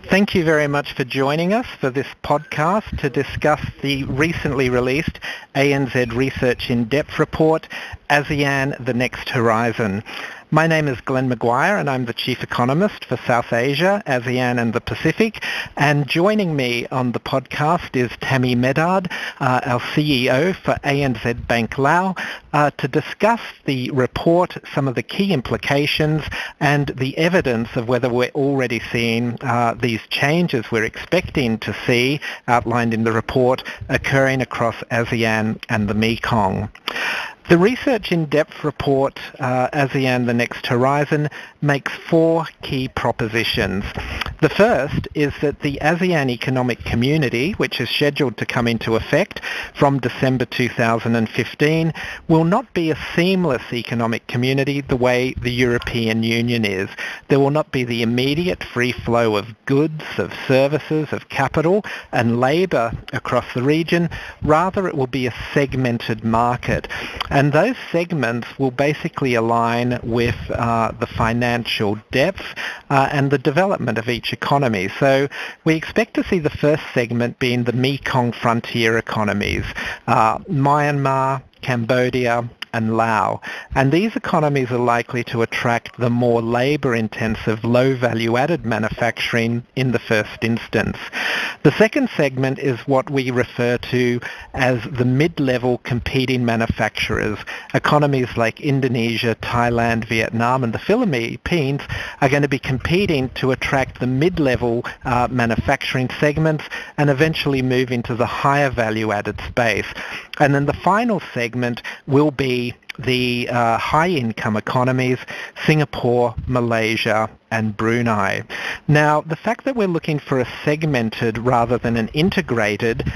Thank you very much for joining us for this podcast to discuss the recently released ANZ Research in-Depth report, ASEAN, The Next Horizon. My name is Glenn Maguire and I'm the Chief Economist for South Asia, ASEAN and the Pacific. And joining me on the podcast is Tammy Medard, our CEO for ANZ Bank Laos, to discuss the report, some of the key implications and the evidence of whether we're already seeing these changes we're expecting to see outlined in the report occurring across ASEAN and the Mekong. The Research in-Depth report, ASEAN The Next Horizon, makes four key propositions. The first is that the ASEAN Economic Community, which is scheduled to come into effect from December 2015, will not be a seamless economic community the way the European Union is. There will not be the immediate free flow of goods, of services, of capital and labour across the region. Rather, it will be a segmented market. And those segments will basically align with the financial depth and the development of each economy. So we expect to see the first segment being the Mekong frontier economies, Myanmar, Cambodia, and Laos. And these economies are likely to attract the more labour-intensive, low-value-added manufacturing in the first instance. The second segment is what we refer to as the mid-level competing manufacturers. Economies like Indonesia, Thailand, Vietnam, and the Philippines are going to be competing to attract the mid-level manufacturing segments and eventually move into the higher value-added space. And then the final segment will be the high-income economies, Singapore, Malaysia, and Brunei. Now, the fact that we're looking for a segmented rather than an integrated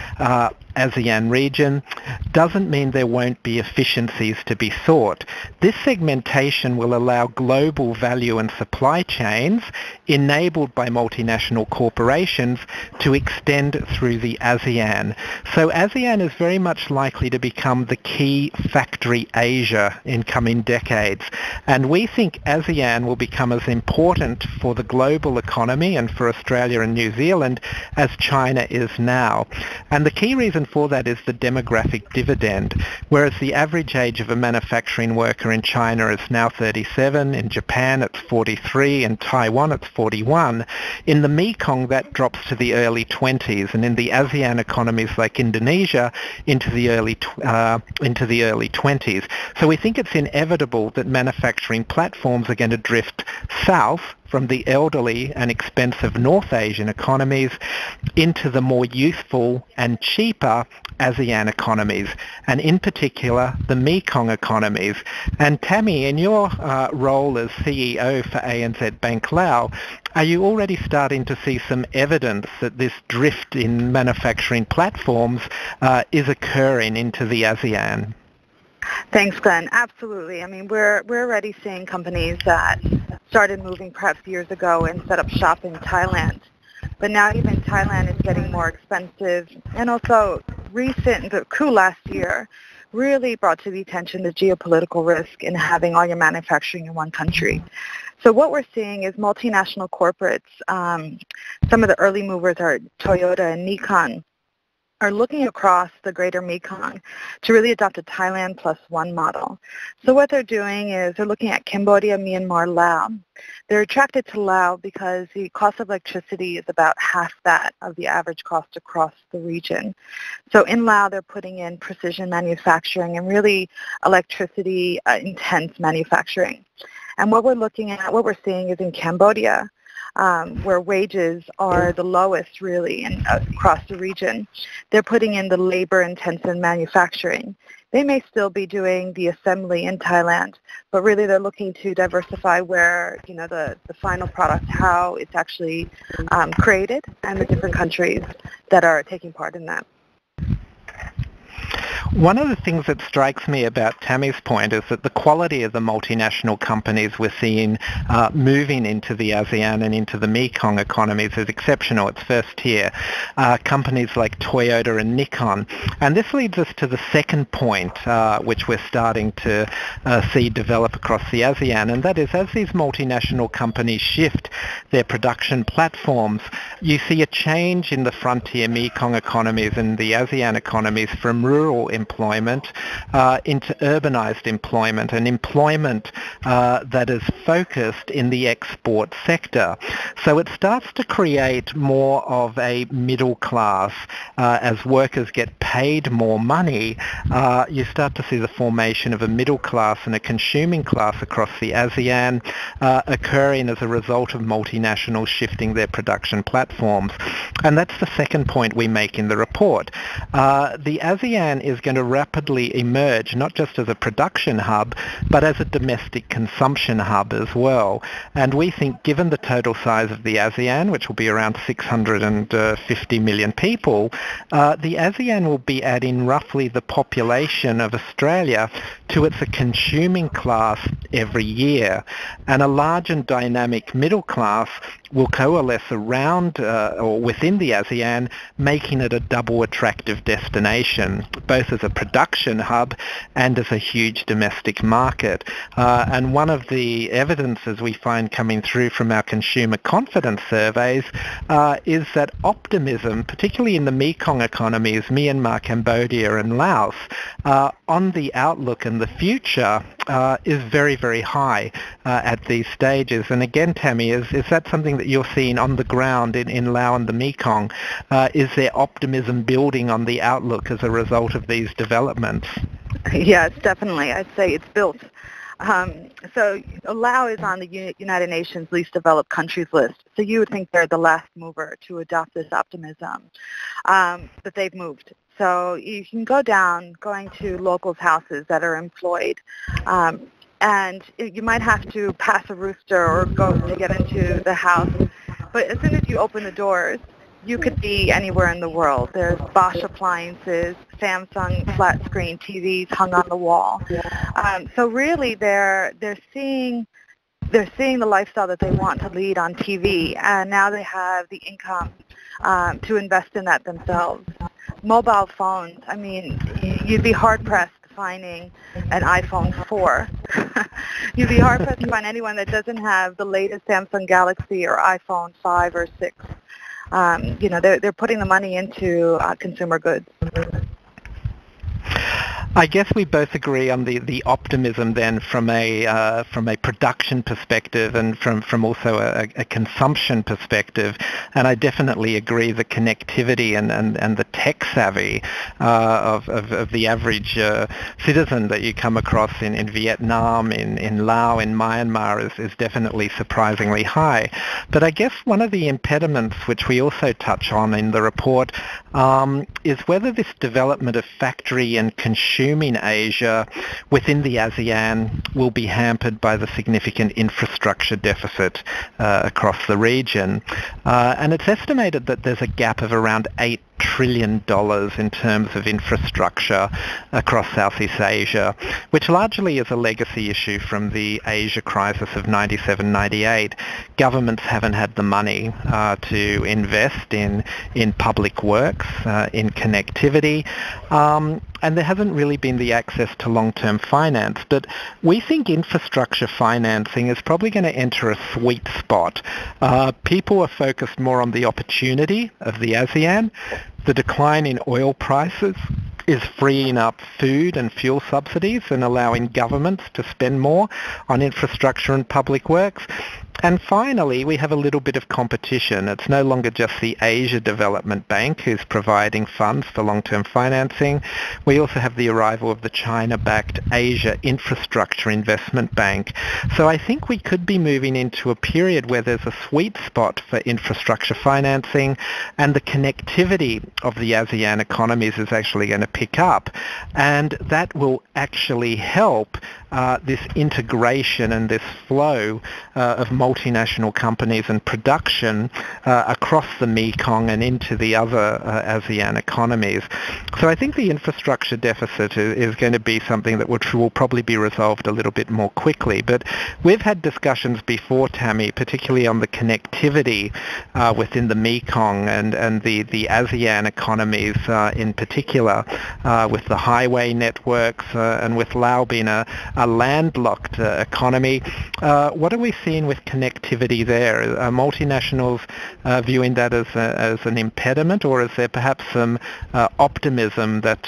ASEAN region doesn't mean there won't be efficiencies to be sought. This segmentation will allow global value and supply chains enabled by multinational corporations to extend through the ASEAN. So ASEAN is very much likely to become the key factory Asia in coming decades. And we think ASEAN will become as important for the global economy and for Australia and New Zealand as China is now. And the key reason for that is the demographic dividend. Whereas the average age of a manufacturing worker in China is now 37, in Japan it's 43, in Taiwan it's 41. In the Mekong that drops to the early 20s, and in the ASEAN economies like Indonesia into the early 20s. So we think it's inevitable that manufacturing platforms are going to drift south from the elderly and expensive North Asian economies into the more youthful and cheaper ASEAN economies, and in particular the Mekong economies. And Tammy, in your role as CEO for ANZ Bank Laos, are you already starting to see some evidence that this drift in manufacturing platforms is occurring into the ASEAN? Thanks, Glenn. Absolutely. I mean, we're already seeing companies that started moving perhaps years ago and set up shop in Thailand. But now even Thailand is getting more expensive. And also the coup last year really brought to the attention the geopolitical risk in having all your manufacturing in one country. So what we're seeing is multinational corporates, some of the early movers are Toyota and Nikon, are looking across the greater Mekong to really adopt a Thailand plus one model. So what they're doing is they're looking at Cambodia, Myanmar, Laos. They're attracted to Laos because the cost of electricity is about half that of the average cost across the region. So in Laos, they're putting in precision manufacturing and really electricity intense manufacturing. And what we're seeing is in Cambodia, where wages are the lowest really across the region, they're putting in the labor-intensive manufacturing. They may still be doing the assembly in Thailand, but really they're looking to diversify where, the final product, how it's actually created, and the different countries that are taking part in that. One of the things that strikes me about Tammy's point is that the quality of the multinational companies we're seeing moving into the ASEAN and into the Mekong economies is exceptional. It's first tier. Companies like Toyota and Nikon. And this leads us to the second point, which we're starting to see develop across the ASEAN, and that is as these multinational companies shift their production platforms, you see a change in the frontier Mekong economies and the ASEAN economies from rural employment into urbanized employment, and employment that is focused in the export sector. So it starts to create more of a middle class. As workers get paid more money, you start to see the formation of a middle class and a consuming class across the ASEAN occurring as a result of multinationals shifting their production platforms. And that's the second point we make in the report. The ASEAN is going to rapidly emerge not just as a production hub, but as a domestic consumption hub as well. And we think, given the total size of the ASEAN, which will be around 650 million people, the ASEAN will be adding roughly the population of Australia to its consuming class every year. And a large and dynamic middle class will coalesce around or within the ASEAN, making it a double attractive destination, both as a production hub and as a huge domestic market. And one of the evidences we find coming through from our consumer confidence surveys is that optimism, particularly in the Mekong economies, Myanmar, Cambodia and Laos, on the outlook and the future is very, very high at these stages. And again, Tammy, is that something that you're seeing on the ground in Laos and the Mekong? Is there optimism building on the outlook as a result of these developments? Yes, definitely. I'd say it's built. So Laos is on the United Nations least developed countries list. So you would think they're the last mover to adopt this optimism. But they've moved. So you can going to locals' houses that are employed. And you might have to pass a rooster or go to get into the house. But as soon as you open the doors, you could be anywhere in the world. There's Bosch appliances, Samsung flat screen TVs hung on the wall. So really, they're seeing the lifestyle that they want to lead on TV, and now they have the income to invest in that themselves. Mobile phones. I mean, you'd be hard pressed finding an iPhone 4. You'd be hard pressed to find anyone that doesn't have the latest Samsung Galaxy or iPhone 5 or 6. They're putting the money into consumer goods. I guess we both agree on the optimism then from a production perspective and from also a consumption perspective, and I definitely agree the connectivity and the tech savvy of the average citizen that you come across in Vietnam, in Laos, in Myanmar is definitely surprisingly high. But I guess one of the impediments which we also touch on in the report is whether this development of factory and consuming Asia within the ASEAN will be hampered by the significant infrastructure deficit across the region. And it's estimated that there's a gap of around $8 trillion in terms of infrastructure across Southeast Asia, which largely is a legacy issue from the Asia crisis of 97-98. Governments haven't had the money to invest in public works, in connectivity, and there hasn't really been the access to long-term finance. But we think infrastructure financing is probably going to enter a sweet spot. People are focused more on the opportunity of the ASEAN. The decline in oil prices is freeing up food and fuel subsidies and allowing governments to spend more on infrastructure and public works. And finally, we have a little bit of competition. It's no longer just the Asia Development Bank who's providing funds for long-term financing. We also have the arrival of the China-backed Asia Infrastructure Investment Bank. So I think we could be moving into a period where there's a sweet spot for infrastructure financing, and the connectivity of the ASEAN economies is actually going to pick up. And that will actually help this integration and this flow of multinational companies and production across the Mekong and into the other ASEAN economies. So I think the infrastructure deficit is going to be something that will probably be resolved a little bit more quickly. But we've had discussions before, Tammy, particularly on the connectivity within the Mekong and the ASEAN economies in particular, with the highway networks and with Laos being a landlocked economy. What are we seeing with connectivity there? Are multinationals viewing that as an impediment, or is there perhaps some optimism that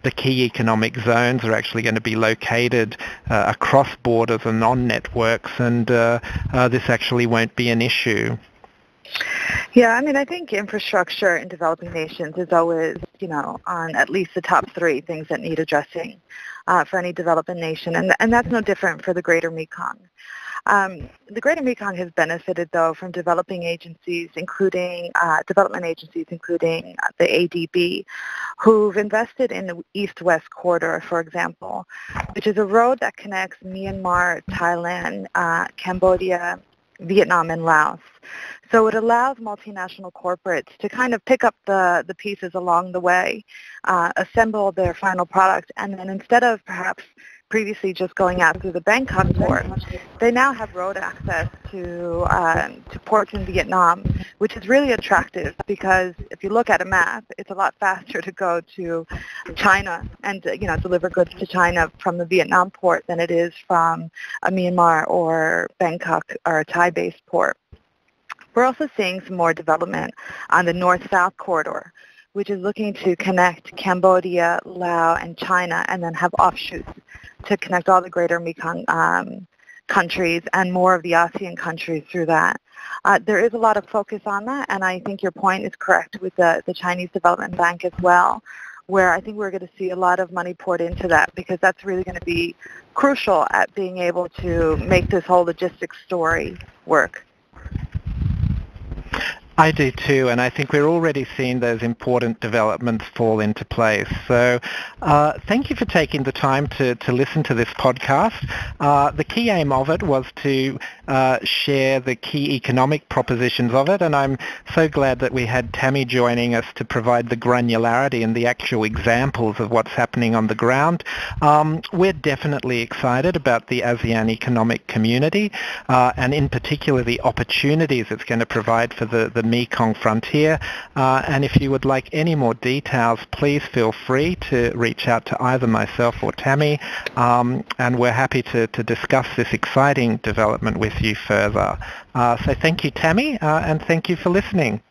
the key economic zones are actually going to be located across borders and on networks, and this actually won't be an issue? Yeah, I mean, I think infrastructure in developing nations is always, on at least the top three things that need addressing for any developing nation, and that's no different for the Greater Mekong. The Greater Mekong has benefited, though, from development agencies, including the ADB, who've invested in the EastWest Corridor, for example, which is a road that connects Myanmar, Thailand, Cambodia, Vietnam, and Laos. So it allows multinational corporates to kind of pick up the pieces along the way, assemble their final product, and then instead of perhaps previously just going out through the Bangkok port, they now have road access to ports in Vietnam, which is really attractive because if you look at a map, it's a lot faster to go to China and deliver goods to China from the Vietnam port than it is from a Myanmar or Bangkok or a Thai-based port. We're also seeing some more development on the North-South corridor, which is looking to connect Cambodia, Laos, and China, and then have offshoots to connect all the Greater Mekong countries and more of the ASEAN countries through that. There is a lot of focus on that, and I think your point is correct with the Chinese Development Bank as well, where I think we're going to see a lot of money poured into that because that's really going to be crucial at being able to make this whole logistics story work. I do too, and I think we're already seeing those important developments fall into place. So thank you for taking the time to listen to this podcast. The key aim of it was to share the key economic propositions of it, and I'm so glad that we had Tammy joining us to provide the granularity and the actual examples of what's happening on the ground. We're definitely excited about the ASEAN economic community, and in particular the opportunities it's going to provide for the Mekong frontier. And if you would like any more details, please feel free to reach out to either myself or Tammy, and we're happy to discuss this exciting development with you further. So thank you, Tammy, and thank you for listening.